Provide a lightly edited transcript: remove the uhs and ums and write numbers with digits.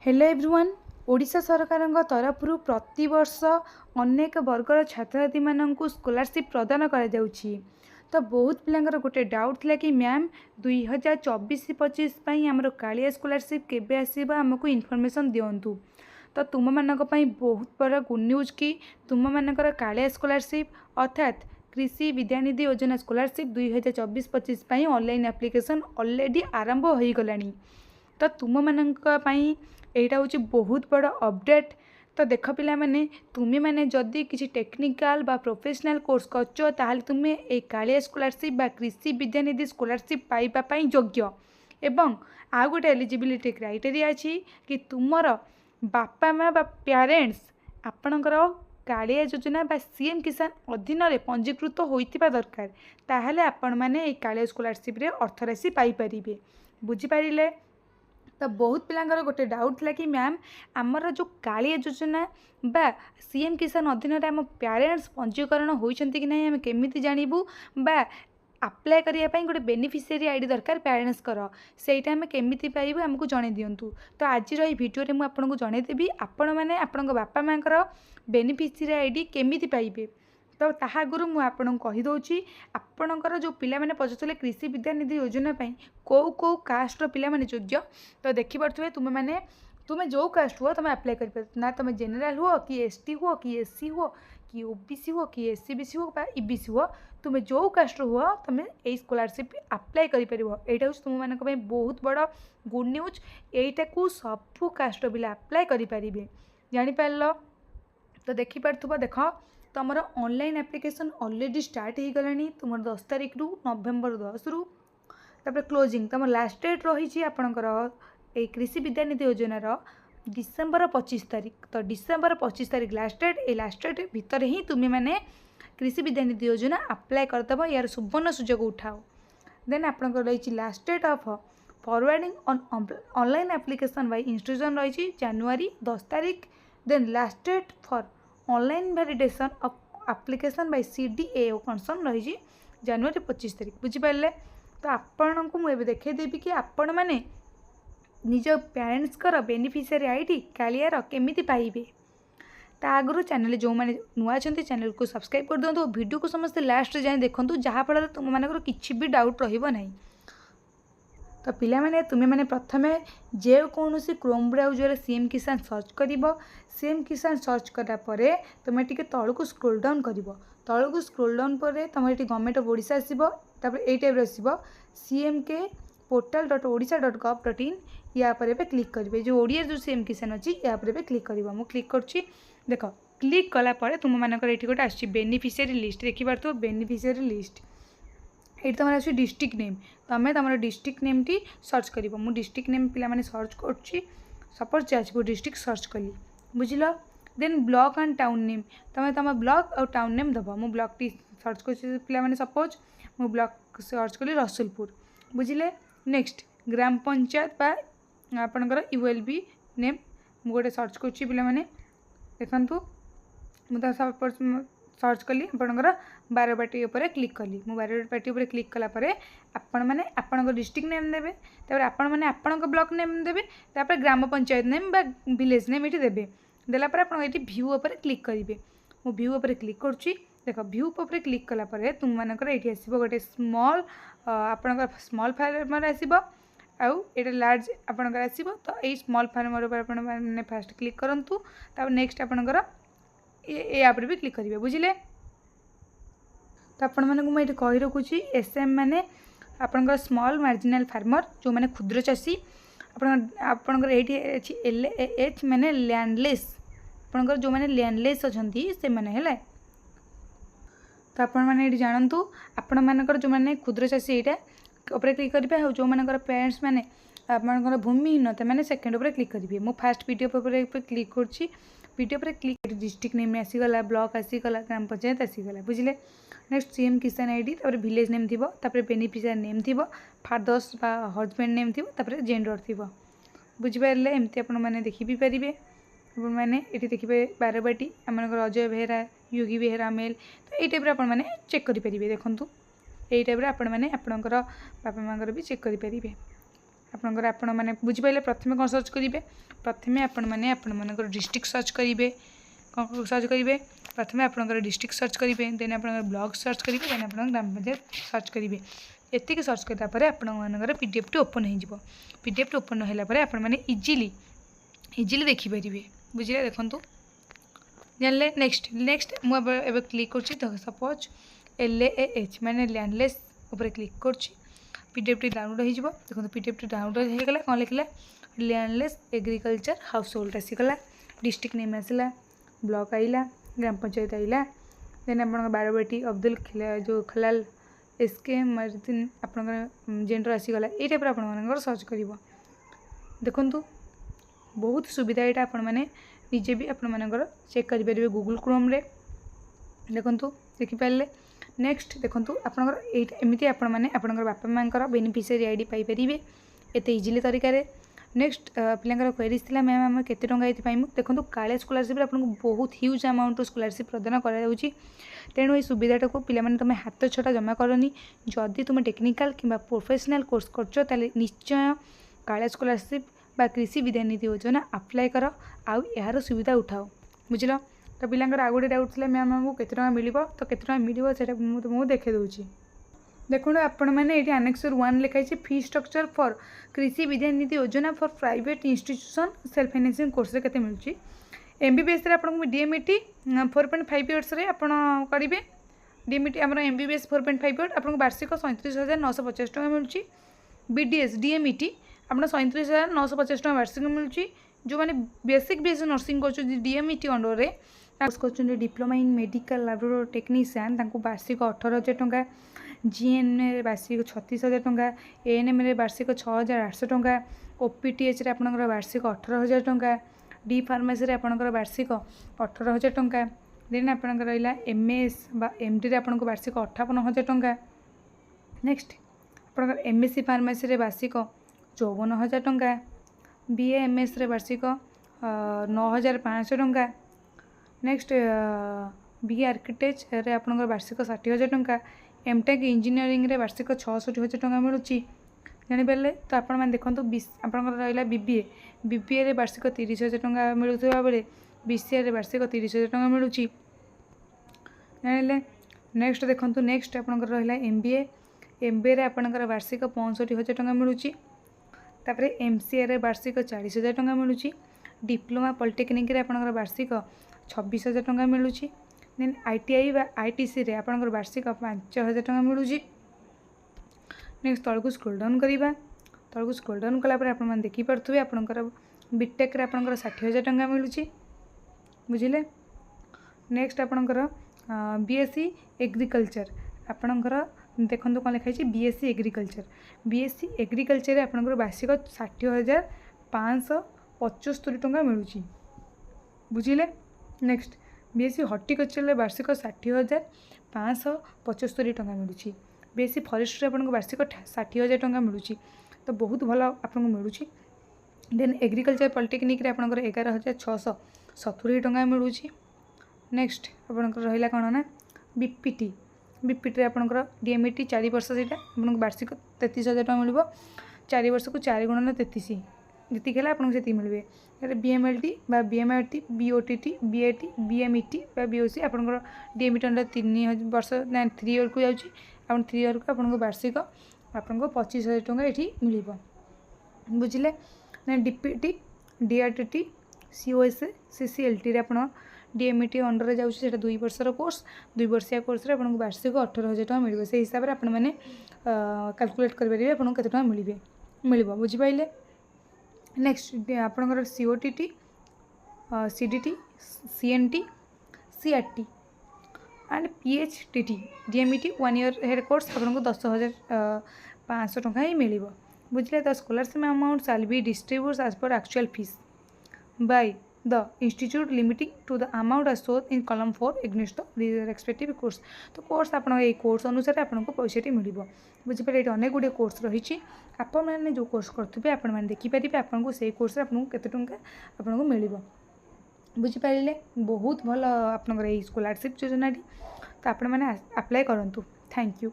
Hello everyone. Odisha सरकार तरफ प्रति वर्ष अनेक वर्गर छात्र छात्री मानक स्कॉलरशिप प्रदान करा जाउछि। तो बहुत पिलांकर गोटे डाउट थिला कि मैम 2024-25 आमर कालिया स्कॉलरशिप केबे आसीबा हमको इन्फॉर्मेशन दियंतु। तो तुम मानक पई बहुत बड़ा गुड न्यूज कि तुम मानकर कालिया स्कॉलरशिप अर्थात कृषि विद्यानिधि योजना स्कॉलरशिप 2024-25 ऑनलाइन एप्लिकेशन ऑलरेडी आरंभ हो गलानी। तो तुम मानक पई एटा हूँ बहुत बड़ अपडेट। तो देख पिला माने तुम्हें मैंने जदि किसी टेक्निकल बा प्रोफेशनल कोर्स करछ ताहले तुम्हें ए कालिया स्कॉलरशिप बा कृषि विद्यानिधि स्कॉलरशिप पाइबा पई योग्य। एवं आ गोटे एलिजिबिलिटी क्राइटेरिया अछि कि तुमर बापा माँ बा पेरेंट्स आपणकर कालिया योजना बा सीएम किसान अधीन रे पंजीकृत होइतिबा दरकार, ताहले आपण माने ए कालिया स्कॉलरशिप रे अर्थराशि पाई परिबे। बुझी पारिले? तो बहुत पिलांकर गोटे डाउट था कि मैम आमर जो कालिया योजना बा सीएम किसान अधीन आम पेरेंट्स पंजीकरण होइछंती कि नहीं आम केमिति जानबू बा अप्लाई करने गोटे बेनिफिशियरी आईडी दरकार पेरेंट्स कर सेटा आम केमिति पाइबू आमको जणे दियंतु। तो आज ये वीडियो रे मु आपनको जणैदेबी आपण माने आपणक बापा माँ बेनिफिशियरी आईडी केमिति पाइबे। तो ताहा आगुरु मु आपनको कहि दउछि आपणकर जो पिला माने पछुले कृषि विद्यानिधि योजना पई को कास्ट पिला माने योग्य। तो देखि परथुवे तुमे जो कास्ट हुआ तुम अप्लाई कर ना, तुम जेनराल हुआ कि एसटी हुआ कि एससी हुआ कि ओबीसी हुआ कि एससीबीसी हुआ बा ईबीसी हुआ, तुम जो कास्ट हुआ तुम ए स्कॉलरशिप अप्लाई कर परिबो। एटा हूँ तुम मानक पई बहुत बड़ गुड न्यूज। एटा को सब कास्ट पिला अप्लाई करि परिबे, जानि पारलो। तो देखि परथुबा देख तुम ऑनलाइन एप्लिकेशन ऑलरेडी स्टार्ट हो गलानी तुम 10 तारिख रु नवेम्बर 10 रु तापर क्लोजिंग तुम लास्ट डेट रही आपणकर ए कृषि विद्यानिधि योजनार डिसेम्बर 25 तारिख। तो डिसेम्बर 25 तारिख लास्ट डेट। ए लास्ट डेट भितर ही तुम्हें मैंने कृषि विद्यानिधि योजना अप्लाई करदेव, यार सुवर्ण सुजोग उठाओ। देन आपंकर रही last date of forwarding online application by institution रही जनवरी 10 तारिख। Then last date for online validation of application by CDAO concern रही जनवरी 25 तारिख। बुझिपारे? तो आपण को मुझे देखदेवी कि आपण मैंने निज पेरेंट्स कर बेनिफिशियरी आईडी कालियार केमिति पाइबे। ता आगु चैनल जो मैंने नुआ अच्छा चैनल को सब्सक्राइब कर दिखाँ, वीडियो को समस्त लास्ट जाए देखूँ जहाँफल तुम मानक किसी भी डाउट रही। तो पिला माने तुम्हें मैंने प्रथमे जे कौन क्रोम ब्राउजर सीएम किसान सर्च कर सीएम किसान सर्च करापर तुम्हें टी तौक को स्क्रोल डाउन कर तौक को स्क्रोल डाउन पर तुम ये गवर्नमेंट ऑफ ओडिशा आसो ये टाइप आसो CMK portal.odisha.gov.in या पर क्लिक करेंगे। जो ओडिया जो सीएम किसान अच्छी या पर क्लिक कर मु क्लिक करुँची। देख क्लिक कलापर तुम मानक ये गोटे आस बेनिफिशियरी लिस्ट देखिपो बेनिफिशियरी लिस्ट ये तुम आस डिस्ट्रिक्ट नेम तुम्हें तुम डिस्ट्रिक्ट नेम टी सर्च कर डिस्ट्रिक्ट नेम पिला माने सर्च करुँची। सपोज जाजपुर डिस्ट्रिक्ट सर्च कली बुझल। Then block and town name तुम्हें तुम ब्लॉक और टाउन नेम दब। मु ब्लॉक टी सर्च कर पिला माने सपोज मु ब्लॉक सर्च कली रसुलपुर बुझिले। नेक्स्ट ग्राम पंचायत बा आपणकर ULB नेम मु गोटे सर्च करुँची पिला माने देखंतु मुझे सर्च कली आपणकर बारबाटी उपर क्लिक कली मु बारबाटी उपर क्लिक कलापर आपण मैंने आपण डिस्ट्रिक्ट नेम देवे तापर आपण मैंने आपण ब्लॉक नेम देवे तापर ग्राम पंचायत नेम बा विलेज नेम ये देवे देलापर आप भ्यू उपर क्लिक करेंगे। मु भ्यू उपर क्लिक करुँची। देख भ्यू उपर क्लिक कलापर तुम मानकर ये आसो गोटे स्मॉल आपणकर स्मॉल फार्मर आसो आउ ये लार्ज आपणकर आसो। तो ये स्मॉल फार्मर उपर मैंने फास्ट क्लिक करूँ तापर नेक्स्ट आपणकर ये आप भी क्लिक करेंगे बुझिले। तो आपण मानक मुझे कही रखुची SM माने आपणकर स्मॉल मार्जिनाल फार्मर जो माने क्षुद्र चाषी आपणकर ये LAH माने लैंडलेस आपणकर जो माने लैंडलेस अच्छी से माने है। तो आपण मैंने ये जानतु आपण मानकर जो माने क्षुद्र चाषी यहाँ उपर क्लिक करेंगे। जो मानकर पेरेंट्स माने आपणकर भूमिहीन मैंने सेकेंड उपर क्लिक करेंगे। मु फास्ट वीडियो पर क्लिक करुँची। वीडियो पर क्लिक डिस्ट्रिक्ट नेम आसीगला ब्लॉक आसीगला ग्राम पंचायत आसीगला बुझिले। नेक्स्ट सीएम किसान आईडी तापर विलेज नेम थिबो तापर बेनिफिशियरी नेम थिबो फादर्स बा हस्बैंड नेम थिबो तापर जेंडर थिबो बुझिपारे। एमती आपण मैंने देखि भी पारिबे। आपण मैंने ये देखिए बारबाटी आमर अजय बेहेरा योगी बेहेरा मेल। तो ये टाइप आपण मैंने चेक करेंगे देखूँ ये टाइप आपण मैंने आपणकर बापा माँ भी चेक करेंगे। ଆପଣଙ୍କର ଆପଣମାନେ ବୁଝିପାରିଲେ ପ୍ରଥମେ କ'ଣ ସର୍ଚ୍ଚ କରିବେ ପ୍ରଥମେ ଆପଣମାନଙ୍କର ଡିଷ୍ଟ୍ରିକ୍ଟ ସର୍ଚ୍ଚ କରିବେ କ'ଣ ସର୍ଚ୍ଚ କରିବେ प्रथम आपंकर डिस्ट्रिक्ट सर्च करेंगे देन आप ब्लॉक सर्च करेंगे देन आप ग्राम पंचायत सर्च करेंगे एतिक सर्च करापर आपर पीडीएफ टी ओपन हो पीडीएफ टी ओपन होगापर आपने इजिली देखिपारे बुझे देखूँ जानले नेक्स्ट मुझे क्लिक कर सपोज LAH माने लैंडलेस ऊपर क्लिक कर पीडीएफ टी डाउनलोड हो देखो पीडीएफ टी डाउनलोड होगा कौन लिखला लैंडलेस एग्रीकल्चर हाउस होल्ड आसीगला डिस्ट्रिक्ट नेम आसला ब्लॉक आइला ग्राम पंचायत आइला देन आप बारबाटी अब्दुल जो खलाल SK मर्दिन आप जेंडर आसीगला ये टाइप आप सर्च कर देखु बहुत सुविधा यहाँ आपण मैंने निजे भी आपर चेक करेंगे गूगल क्रोम रे देखु देखिपारे नेक्स्ट देखु आपंकर एमती आपंकर बापा माँ बेनिफिशियरी आईडी पाइपर एत इजिली तरीका नेक्स्ट पिलांकर क्वेरीज थी मैम आम केते टंका ये पाइमु देखो काले स्कॉलरशिप आपको बहुत ह्यूज अमाउंट स्कॉलरशिप प्रदान कराऊँगी तेणु ये सुविधाटा को पिला तुम हाथ छटा जमा करनी जदि तुम टेक्निकल कि प्रोफेशनल कोर्स कर निश्चय काले स्कॉलरशिप बा कृषि विद्यानिधि योजना अप्लाई कर आउ यार सुविधा उठाओ बुझल तो पिलांकर आउ गोटे डाउट थी मैम आमको केते टंका मिल तो केते टंका मिल तुमको देखे दूची देखो आपण मैंने ये आनेक्सर 1 लिखाई फी स्ट्रक्चर फॉर कृषि विद्यानिधि योजना for private institution self financing course के मिलूँ MBBS आपको DMET 4.5 इयर्स करेंगे DMET आम MBBS 4.5 इयर्स आपको वार्षिक 37,950 टका मिलूँ BDS DMET आप 37,950 टका वार्षिक मिलूँ जो मैंने बेसिक बेस नर्सिंग कर DMET अंडर कोर्स कर diploma in medical laboratory technician वार्षिक 18,000 टका GNM वार्षिक 36,000 टका ANM वार्षिक 6,800 टका OPTH आपंकर वार्षिक 18,000 टका डी फार्मेसी आपंकर वार्षिक 18,000 टका देन आपंकर रहा MS बा MD आपको वार्षिक 58,000 टका नेक्स्ट आपंकर MSc फार्मेसी वार्षिक 54,000 टका BA MS वार्षिक 9,500 टका नेक्स्ट BA आर्किटेक्ट आपंकर वार्षिक 60,000 टका एमटेक इंजीनियरिंग रे वार्षिक 66,000 टका मिलूँ जानीपारे तो आप देखो आपंकर रहा BBA रे वार्षिक 30,000 टका मिलूवा बेले BCA रे वार्षिक 30,000 टका मिलूँ जानिले नेक्स्ट देखो नेक्स्ट आपंकर रहा MBA रे आपंकर वार्षिक 65,000 टका मिलूँ MCA रे वार्षिक 40,000 टका मिलूँ डिप्लोमा पॉलिटेक्निक रे आपंकर वार्षिक 26,000 टका मिलूँ देन ITI व ITC रे आपंकर वार्षिक 5,000 टका मिलूँ नेक्स्ट तलू स्क्रोल डाउन करवा तलू स्क्रोल डाउन कलापर आप देखिपे आपंकर बीटेक रे आपंकर 60,000 टका मिलूँ बुझिले नेक्स्ट आपंकर BSc एग्रीकल्चर आपंकर देखो कौन लिखाई BSc एग्रीकल्चर आपंकर वार्षिक 60,575 टका मिलूँ बुझिले नेक्स्ट BSc हॉर्टिकल्चर वार्षिक 60,575 टका मिलूँ BSc फॉरेस्ट्री आपको वार्षिक 60,000 टका मिलूँ तो बहुत भल आपको मिलूँ देन एग्रीकल्चर पॉलिटेक्निक रे आपंकर 11,670 टका मिलूँ नेक्स्ट आपंकर रहा कौन ना BPT रे आपंकर DMET 4 वर्ष से आपको वार्षिक 33,000 टका मिल 4 वर्ष को 4 गुणन 33 जी है आपको से मिले BMLT BMIT BOTT BAT BMET BOC आपंकर DMET अंडर 3 वर्ष ना 3 ईयर को जाऊँगी 3 ईयर को आपको वार्षिक आपको 25,000 टका ये मिल बुझिले ना DPT DRTT COS CCLT रे आप DMET अंडर जाऊँगी 2 वर्षर कोर्स 2 वर्षिया कोर्स रे आपको वार्षिक 18,000 टका मिल से हिसाब से आपने कैलकुलेट करेंगे आपको केते टका मिल बुझिपारे नेक्स्ट आपंकर COTT CDT CNT CRT and PHTT DMET 1 year हेड कोर्स आपको 10,500 टका ही मिल बुझे the scholarship amount shall be distribute as per actual fees by the institute limiting to the amount as shown in column 4 against the respective course तो course आप course अनुसार आपको पैसाटी मिल बुझीपारे ये अनेक गुड़े कोर्स रही आपने जो कोर्स करेंगे आपने देखिपारे आपको से कोर्स आपको केते टंका आपको मिल बुझीपारे बहुत भल आपंकर स्कॉलरशिप योजना तो आपने अप्लाई करूँ थैंक यू।